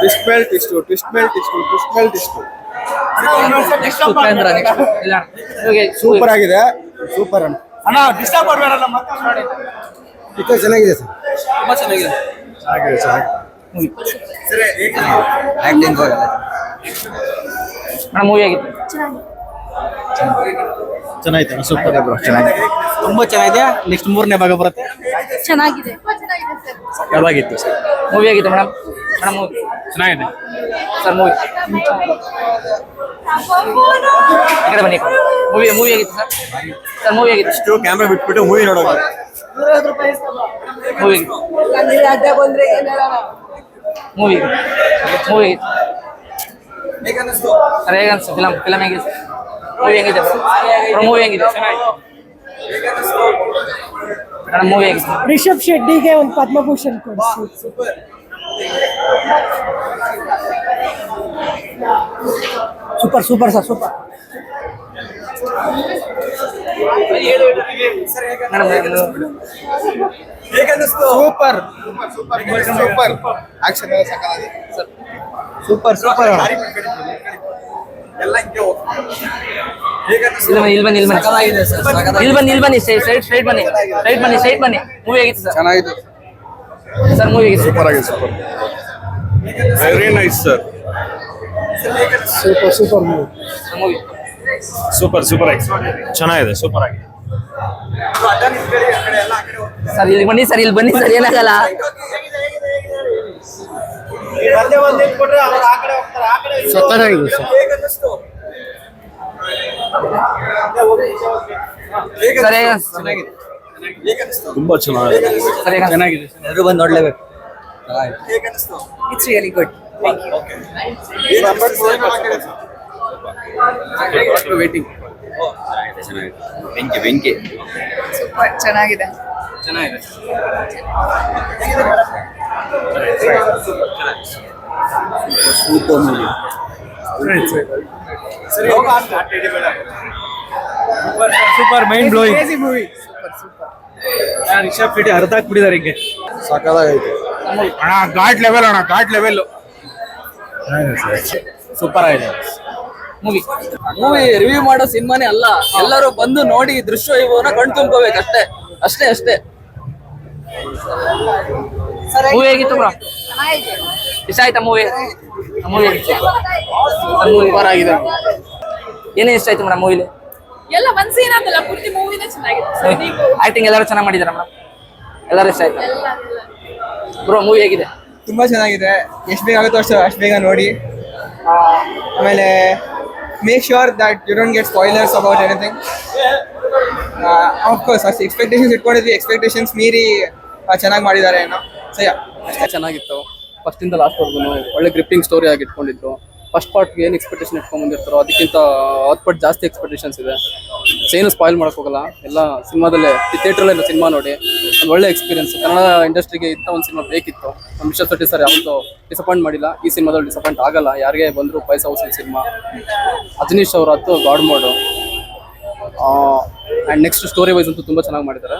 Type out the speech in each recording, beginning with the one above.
Twist ಮೇಲೆ twist twist ಮೇಲೆ twist twist ಮೇಲೆ ಟ್ವಿಸ್ಟ್ ಸೂಪರ್ ಆಗಿದೆ. ಸೂಪರ್ ಅಣ್ಣ ಡಿಸ್ಟರ್ಬ್ ಮಾಡಬೇಡಲ್ಲ ಮತ್ತೆ. ಪಿಕ್ಚರ್ ಚೆನ್ನಾಗಿದೆ ಸರ್, ತುಂಬಾ ಚೆನ್ನಾಗಿದೆ. ಆಕ್ಟಿಂಗ್ ಮೂವಿ ಆಗಿತ್ತು. ಚೆನ್ನಾಗಿದೆ, ಸೂಪರ್ ಚೆನ್ನಾಗಿದೆ, ತುಂಬಾ ಚೆನ್ನಾಗಿದೆ. ನೆಕ್ಸ್ಟ್ 3ನೇ ಭಾಗ ಬರುತ್ತೆ. ಚೆನ್ನಾಗಿದೆ. ಸಕ್ಕತ್ತಾಗಿತ್ತು ಸರ್. ಮೂವಿ ಆಗಿತ್ತು ಮೇಡಮ್. ಮೂವಿ ಚೆನ್ನಾಗಿದೆ ಸರ್. ಮೂವಿ ಈ ಕಡೆ ಬನ್ನಿ. ಮೂವಿ ಆಗಿತ್ತು ಸರ್. ಸರ್ ಮೂವಿ ಆಗಿತ್ತು. ಇಷ್ಟು ಕ್ಯಾಮ್ರಾ ಬಿಟ್ಬಿಟ್ಟು ಮೂವಿ ನೋಡೋದು. ಮೂವಿ ಮೂವಿ ಮೂವಿ ಸರ್ ಹೇಗೆ ಅನಿಸ್ತು? ಫಿಲಮ್ ಹೇಗಿದೆ? ಮೂವಿ ಹೆಂಗಿದೆ? ಮೂವಿ ಹೆಂಗಿದೆ ಮೇಡಮ್? ಮೂವಿ ಹೇಗಿತ್ತು? ರಿಷಬ್ ಶೆಟ್ಟಿಗೆ ಒಂದು ಪದ್ಮಭೂಷಣ್ ಕೊಡಿಸಿ. Super super sir, super. Super super action super super. ಇಲ್ಲಿ ಬನ್ನಿ. ಸ್ಟ್ರೈಟ್ ಬನ್ನಿ. ಮೂವಿ ಆಗಿತ್ತು ಸರ್. ಚೆನ್ನಾಗಿತ್ತು ಸರ್. ಮೂವಿ ಆಗಿತ್ತು. ಸೂಪರ್ ಆಗಿದೆ. Super, very nice sir. Super movie. Super ಆಗಿದೆ, ಚೆನ್ನಾಗಿದೆ, ಸೂಪರ್ ಆಗಿದೆ ಸರ್. ಇಲ್ಲಿ ಬನ್ನಿ ಸರ್, ಏನಾಗಲ್ಲ. ಸಕ್ಕತ್ತಾಗಿದೆ ಸರ್. ಸರ್ ಹೇಗೆ? ತುಂಬಾ ಚೆನ್ನಾಗಿದೆ. ಸರ್ ಹೇಗೆ? ಚೆನ್ನಾಗಿದೆ, ಎಲ್ಲರೂ ಬಂದು ನೋಡ್ಲೇಬೇಕು. It's really good. ವೇಟಿಂಗ್. ಬೆಂಕಿ ಸೂಪರ್ ಚೆನ್ನಾಗಿದೆ. Super movie. Super mind blowing Rishab Shetty ಅರ್ಧ ಹಾಕ್ಬಿಟ್ಟಿದ್ದಾರೆ ಹಿಂಗೆ. ಸಕ್ಕತ್ತಾಗೈತೆ ಅಣ್ಣ, ಘಾಟ್ ಲೆವೆಲ್. ಸೂಪರ್ ಆಗಿದೆ ಮೂವಿ ರಿವ್ಯೂ ಮಾಡೋ ಸಿನಿಮಾನೇ ಅಲ್ಲ, ಎಲ್ಲರೂ ಬಂದು ನೋಡಿ ದೃಶ್ಯ ಇವನ್ನ ಕಣ್ ತುಂಬ್ಕೋಬೇಕು ಅಷ್ಟೇ. ಮೂವಿ ಹೇಗಿತ್ತು ಬ್ರೋ? ಇಷ್ಟ ಆಯ್ತಾ ಮೂವಿ? ಸೂಪರ್ ಆಗಿದೆ. ಏನೇ ಇಷ್ಟ ಆಯ್ತು ಮೇಡಮ್ ಮೂವಿಲಿ? ಎಲ್ಲ ಒಂದ್ ಸೀನ್ ಅಂತಲ್ಲ, ಪೂರ್ತಿ ಮೂವಿನೇ ಚೆನ್ನಾಗಿದೆ. ಆಕ್ಟಿಂಗ್ ಎಲ್ಲರೂ ಚೆನ್ನಾಗಿ ಮಾಡಿದಾರೆ ಮೇಡಮ್. ಎಲ್ಲರೂ ಇಷ್ಟ ಆಯ್ತು ಬ್ರೋ? ಮೂವಿ ಹೇಗಿದೆ? ತುಂಬಾ ಚೆನ್ನಾಗಿದೆ. ಎಷ್ಟು ಬೇಗ ಆಗುತ್ತೋ ಅಷ್ಟು ಬೇಗ ನೋಡಿ. ಆಮೇಲೆ make sure that you don't get spoilers about anything. Of course ಅಷ್ಟು ಎಕ್ಸ್ಪೆಕ್ಟೇಷನ್ಸ್ ಇಟ್ಕೊಂಡಿದ್ವಿ, ಎಕ್ಸ್ಪೆಕ್ಟೇಷನ್ಸ್ ಮೀರಿ ಚೆನ್ನಾಗಿ ಮಾಡಿದ್ದಾರೆ ಏನೋ. ಅಷ್ಟೇ ಚೆನ್ನಾಗಿತ್ತು. ಫಸ್ಟ್ ಇಂದ ಲಾಸ್ಟ್ ವರ್ಗು ಒಳ್ಳೆ ಗ್ರಿಪ್ಪಿಂಗ್ ಸ್ಟೋರಿ ಆಗಿ ಇಟ್ಕೊಂಡಿದ್ರು. ಫಸ್ಟ್ ಪಾರ್ಟ್ ಏನು ಎಕ್ಸ್ಪೆಕ್ಟೇಷನ್ ಇಟ್ಕೊಂಡ್ ಬಂದಿರ್ತಾರೋ ಅದಕ್ಕಿಂತ 10 ಪಟ್ಟು ಜಾಸ್ತಿ ಎಕ್ಸ್ಪೆಕ್ಟೇಷನ್ಸ್ ಇದೆ. ಏನು ಸ್ಪಾಯ್ಲ್ ಮಾಡಕ್ ಹೋಗಲ್ಲ. ಎಲ್ಲ ಸಿನಿಮಾದಲ್ಲೇ ಥಿಯೇಟ್ರಲ್ಲೇ ಸಿನಿಮಾ ನೋಡಿ ಒಂದು ಒಳ್ಳೆ ಎಕ್ಸ್ಪೀರಿಯನ್ಸ್. ಕನ್ನಡ ಇಂಡಸ್ಟ್ರಿಗೆ ಇಂಥ ಒಂದು ಸಿನಿಮಾ ಬೇಕಿತ್ತು. ನಮ್ಮ ರಿಷಬ್ ಶೆಟ್ಟಿ ಸರ್ ಯಾವತ್ತೂ ಡಿಸಪಾಯಿಂಟ್ ಮಾಡಿಲ್ಲ. ಈ ಸಿನಿಮಾದಲ್ಲಿ ಡಿಸಪಾಯಿಂಟ್ ಆಗಲ್ಲ. ಯಾರಿಗೆ ಬಂದರೂ ಪೈಸಾ ಹೌಸಿನ ಸಿನಿಮಾ. ಅಜನೀಶ್ ಅವ್ರ ಹತ್ತು god mode and next story wise ಅಂತೂ ತುಂಬ ಚೆನ್ನಾಗಿ ಮಾಡಿದ್ದಾರೆ.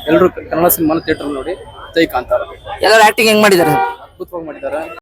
ಎಲ್ಲರೂ ಕನ್ನಡ ಸಿನಿಮಾನ ಥಿಯೇಟ್ರಲ್ಲಿ ನೋಡಿ ಜೈ ಕಾಂತಾರ. ಎಲ್ಲರೂ ಆಕ್ಟಿಂಗ್ ಹೆಂಗ್ ಮಾಡಿದ್ದಾರೆ? ಅದ್ಭುತವಾಗಿ ಮಾಡಿದ್ದಾರೆ.